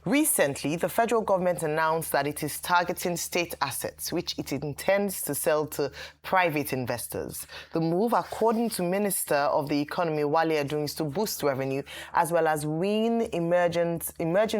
Recently, the federal government announced that it is targeting state assets, which it intends to sell to private investors. The move, according to Minister of the Economy, Wale Edun, is to boost revenue as well as wean emerging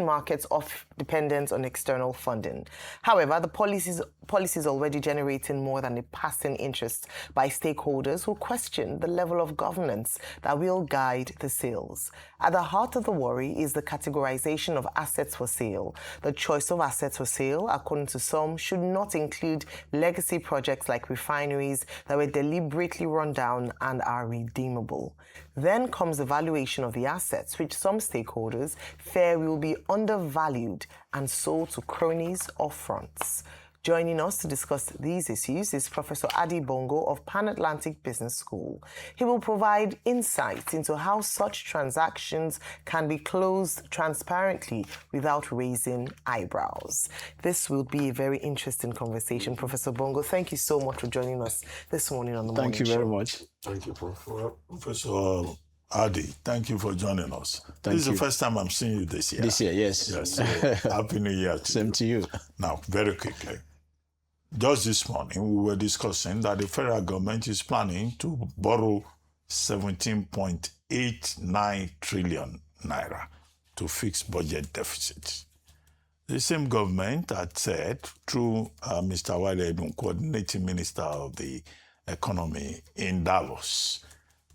markets off dependence on external funding. However, the policy is already generating more than a passing interest by stakeholders who question the level of governance that will guide the sales. At the heart of the worry is the categorization of assets for sale. The choice of assets for sale, according to some, should not include legacy projects like refineries that were deliberately run down and are redeemable. Then comes the valuation of the assets, which some stakeholders fear will be undervalued and sold to cronies or fronts. Joining us to discuss these issues is Professor Bongo of Pan-Atlantic Business School. He will provide insight into how such transactions can be closed transparently without raising eyebrows. This will be a very interesting conversation. Professor Bongo, thank you so much for joining us this morning on the Morning Show. Thank you very much. Thank you, Prof. Professor Adi, thank you for joining us. Thank this is you. the first time I'm seeing you this year. This year, yes. Yes. So Happy New Year to Same you. to you. Now, very quickly. Just this morning, we were discussing that the federal government is planning to borrow 17.89 trillion naira to fix budget deficit. The same government had said, through Mr. Wale Edun, coordinating minister of the economy in Davos,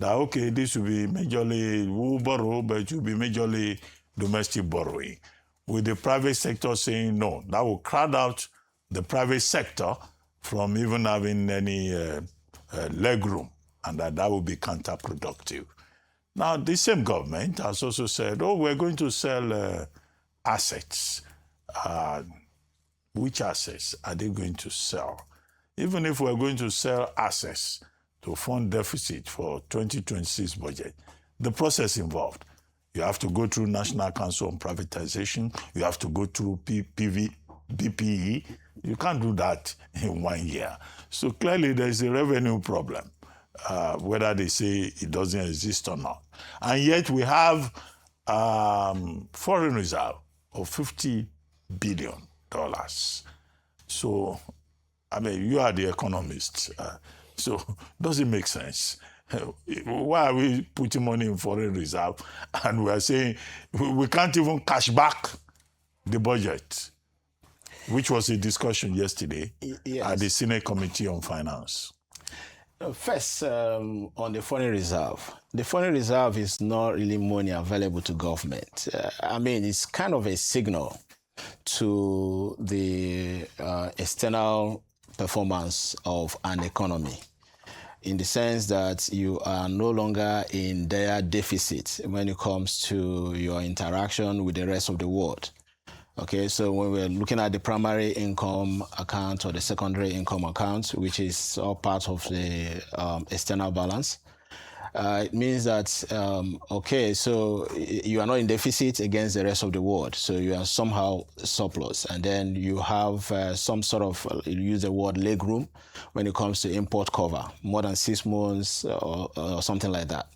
that, okay, this will be majorly, we'll borrow, but it will be majorly domestic borrowing. With the private sector saying no, that will crowd out the private sector from even having any leg room, and that will be counterproductive. Now, the same government has also said, oh, we're going to sell assets. Which assets are they going to sell? Even if we're going to sell assets to fund deficit for 2026 budget, the process involved. You have to go through National Council on Privatization. You have to go through BPE. You can't do that in 1 year. So clearly there's a revenue problem, whether they say it doesn't exist or not. And yet we have foreign reserve of $50 billion. So, I mean, you are the economist. So does it make sense? Why are we putting money in foreign reserve and we are saying we can't even cash back the budget, which was a discussion yesterday at the Senate Committee on Finance? First, on the foreign reserve. The foreign reserve is not really money available to government. I mean, it's kind of a signal to the external performance of an economy, in the sense that you are no longer in dire deficit when it comes to your interaction with the rest of the world. Okay, so when we're looking at the primary income account or the secondary income account, which is all part of the external balance, it means that, okay, so you are not in deficit against the rest of the world. So you are somehow surplus. And then you have some sort of, you use the word leg room when it comes to import cover, more than 6 months or something like that.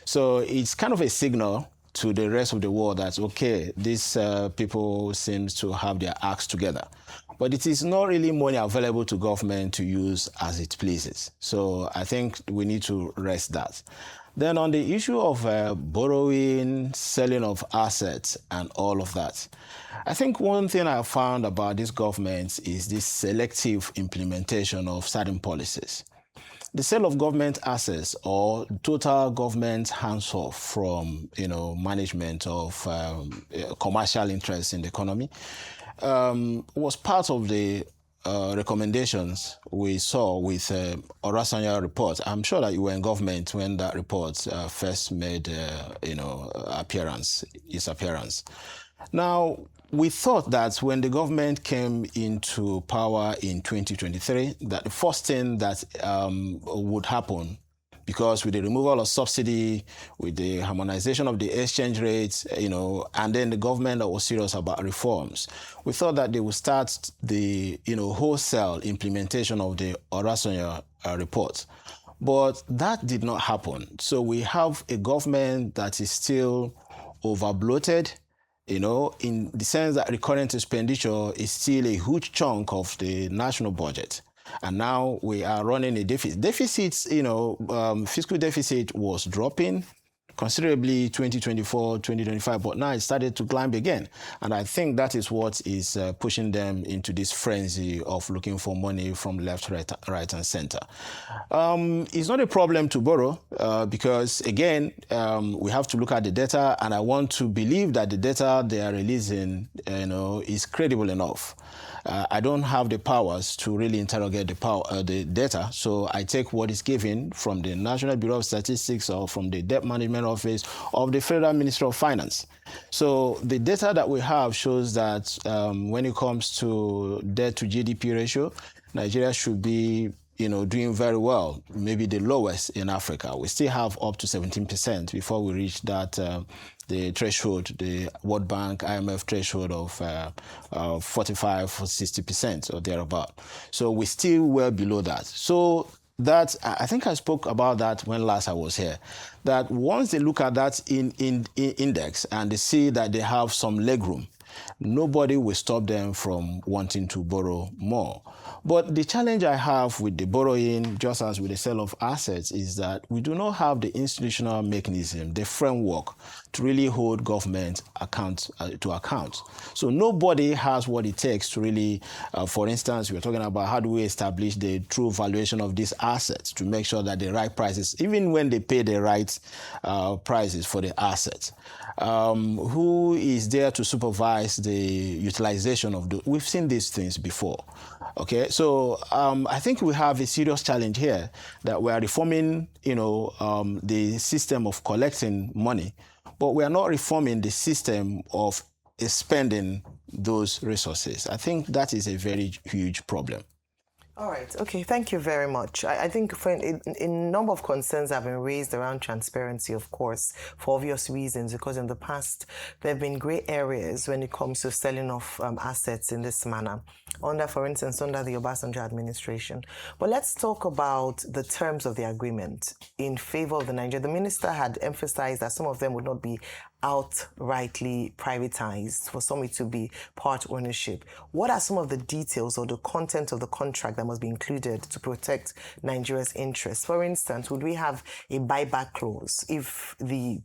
So it's kind of a signal to the rest of the world that, okay, these people seems to have their acts together. But it is not really money available to government to use as it pleases. So I think we need to rest that. Then on the issue of borrowing, selling of assets, and all of that, I think one thing I found about this government is this selective implementation of certain policies. The sale of government assets or total government hands-off from, management of commercial interests in the economy was part of the recommendations we saw with Oronsaye report. I'm sure that you were in government when that report first made its appearance. Now, we thought that when the government came into power in 2023, that the first thing that would happen, because with the removal of subsidy, with the harmonization of the exchange rates, and then the government that was serious about reforms, we thought that they would start the, wholesale implementation of the Oronsaye report. But that did not happen. So we have a government that is still over-bloated, in the sense that recurrent expenditure is still a huge chunk of the national budget. And now we are running a deficit. Deficits, fiscal deficit was dropping considerably 2024, 2025, but now it started to climb again. And I think that is what is pushing them into this frenzy of looking for money from left, right, and center. It's not a problem to borrow because, again, we have to look at the data, and I want to believe that the data they are releasing, is credible enough. I don't have the powers to really interrogate the data, so I take what is given from the National Bureau of Statistics or from the Debt Management Office of the Federal Ministry of Finance. So the data that we have shows that when it comes to debt to GDP ratio, Nigeria should be doing very well, maybe the lowest in Africa. We still have up to 17% before we reach that the threshold, the World Bank, IMF threshold of 45 or 60% or thereabout. So we're still well below that. So that, I think I spoke about that when last I was here, that once they look at that in index and they see that they have some legroom, nobody will stop them from wanting to borrow more. But the challenge I have with the borrowing, just as with the sale of assets, is that we do not have the institutional mechanism, the framework to really hold government to account. So nobody has what it takes to really, for instance, we're talking about how do we establish the true valuation of these assets to make sure that the right prices, even when they pay the right prices for the assets. Who is there to supervise the utilization of the? We've seen these things before. Okay, so I think we have a serious challenge here that we are reforming, the system of collecting money, but we are not reforming the system of spending those resources. I think that is a very huge problem. All right. Okay. Thank you very much. I think a number of concerns have been raised around transparency, of course, for obvious reasons, because in the past, there have been gray areas when it comes to selling off assets in this manner, for instance, under the Obasanjo administration. But let's talk about the terms of the agreement in favor of the Nigeria. The minister had emphasized that some of them would not be outrightly privatized, for some it to be part ownership. What are some of the details or the content of the contract that must be included to protect Nigeria's interests? For instance, would we have a buyback clause if the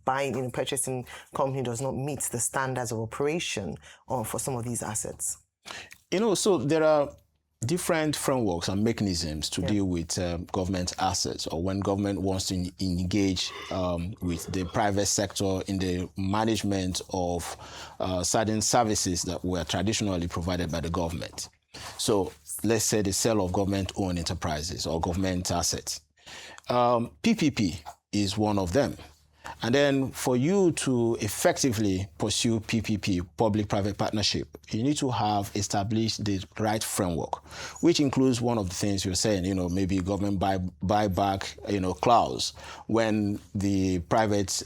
purchasing company does not meet the standards of operation for some of these assets? So there are different frameworks and mechanisms to deal with government assets, or when government wants to engage with the private sector in the management of certain services that were traditionally provided by the government. So let's say the sale of government-owned enterprises or government assets. PPP is one of them. And then for you to effectively pursue PPP, public-private partnership, you need to have established the right framework, which includes one of the things you're saying, maybe government buyback, clause when the private,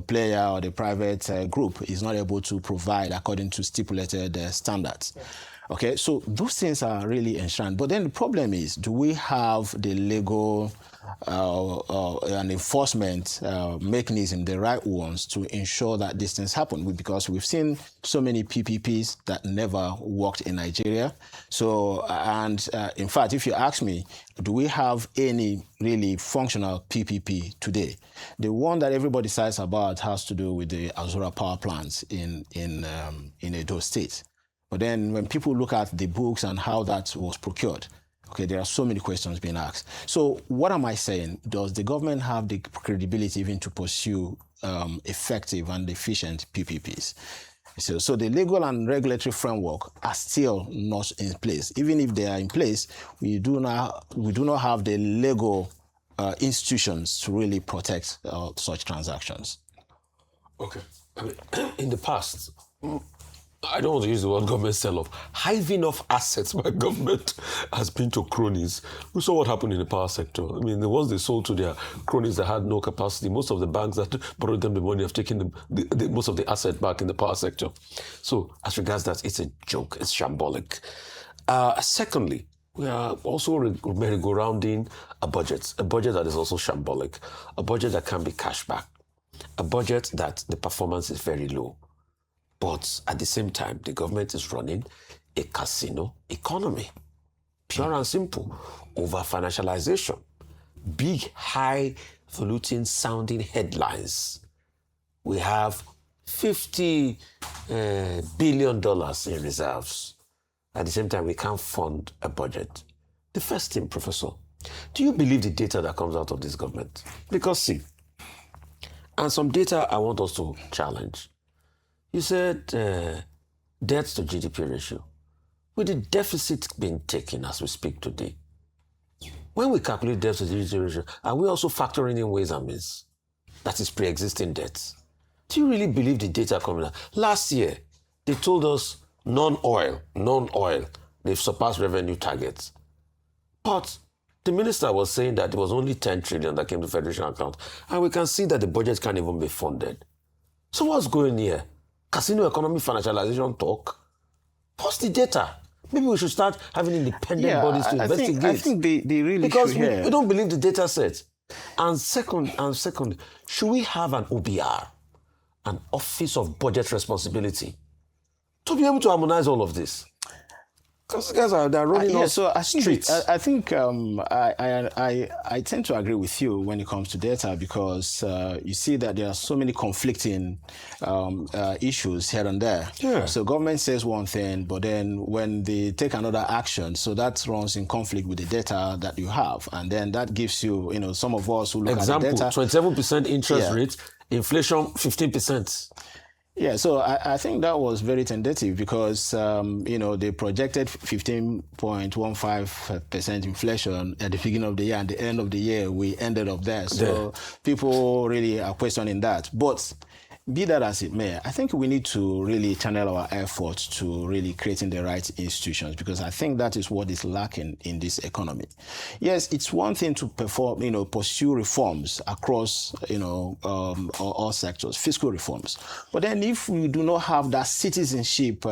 player or the private group is not able to provide according to stipulated standards. Yeah. Okay, so those things are really enshrined. But then the problem is, do we have the legal and enforcement mechanism, the right ones, to ensure that these things happen? Because we've seen so many PPPs that never worked in Nigeria. So, in fact, if you ask me, do we have any really functional PPP today? The one that everybody says about has to do with the Azura power plants in Edo State. But then when people look at the books and how that was procured, okay, there are so many questions being asked. So what am I saying? Does the government have the credibility even to pursue effective and efficient PPPs? So the legal and regulatory framework are still not in place. Even if they are in place, we do not have the legal institutions to really protect such transactions. Okay. In the past, I don't want to use the word government sell-off. Hiving off assets by government has been to cronies. We saw what happened in the power sector. The ones they sold to their cronies that had no capacity, most of the banks that borrowed them the money have taken most of the asset back in the power sector. So as regards that, it's a joke. It's shambolic. Secondly, we are also merry-go-rounding a budget that is also shambolic, a budget that can be cash back, a budget that the performance is very low. But at the same time, the government is running a casino economy. Pure and simple. Over-financialization. Big, high-falutin sounding headlines. We have $50 billion in reserves. At the same time, we can't fund a budget. The first thing, Professor, do you believe the data that comes out of this government? Because see, and some data I want us to challenge. You said debt to GDP ratio. With the deficit being taken as we speak today, when we calculate debt to GDP ratio, are we also factoring in ways and means? That is pre-existing debts. Do you really believe the data coming out? Last year, they told us non-oil, they've surpassed revenue targets. But the minister was saying that it was only 10 trillion that came to federation account. And we can see that the budget can't even be funded. So what's going here? Casino economy financialization talk? What's the data? Maybe we should start having independent bodies to investigate. I think they really because should. Because we don't believe the data set. And second, should we have an OBR, an Office of Budget Responsibility, to be able to harmonize all of this? Because guys they're running off streets. I think I tend to agree with you when it comes to data because you see that there are so many conflicting issues here and there. Yeah. So government says one thing, but then when they take another action, so that runs in conflict with the data that you have, and then that gives you, some of us who look at the data. 27% interest rate, inflation 15%. Yeah, so I think that was very tentative because, they projected 15.15% inflation at the beginning of the year, and at the end of the year, we ended up there. So people really are questioning that. But be that as it may, I think we need to really channel our efforts to really creating the right institutions, because I think that is what is lacking in this economy. Yes, it's one thing to pursue reforms across, all sectors, fiscal reforms. But then if we do not have that citizenship,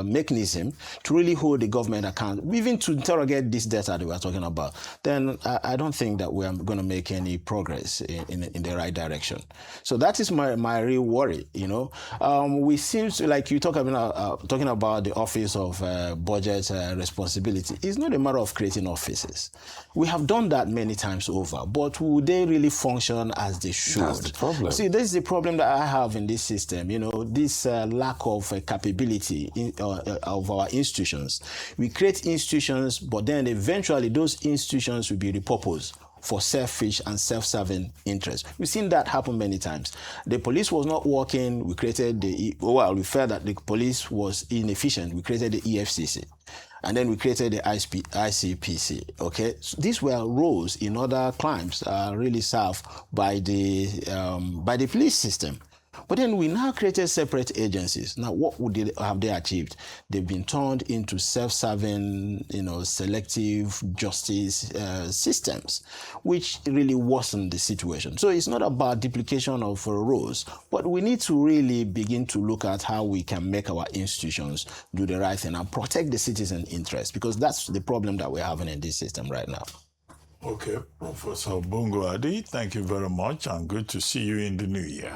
mechanism to really hold the government accountable, even to interrogate this data that we're talking about, then I don't think that we're going to make any progress in the right direction. So that is my real worry. We seem to, like you talking about the Office of Budget Responsibility. It's not a matter of creating offices. We have done that many times over, but will they really function as they should? That's the problem. See, this is the problem that I have in this system. This lack of capability of our institutions. We create institutions, but then eventually those institutions will be repurposed for selfish and self-serving interests. We've seen that happen many times. The police was not working. We created we felt that the police was inefficient. We created the EFCC. And then we created the ICPC. Okay, so these were roles in other crimes really served by the police system. But then we now created separate agencies. Now, what have they achieved? They've been turned into self-serving, selective justice systems, which really worsen the situation. So it's not about duplication of roles, but we need to really begin to look at how we can make our institutions do the right thing and protect the citizen interest, because that's the problem that we're having in this system right now. Okay, Professor Bongo Adi, thank you very much, and good to see you in the new year.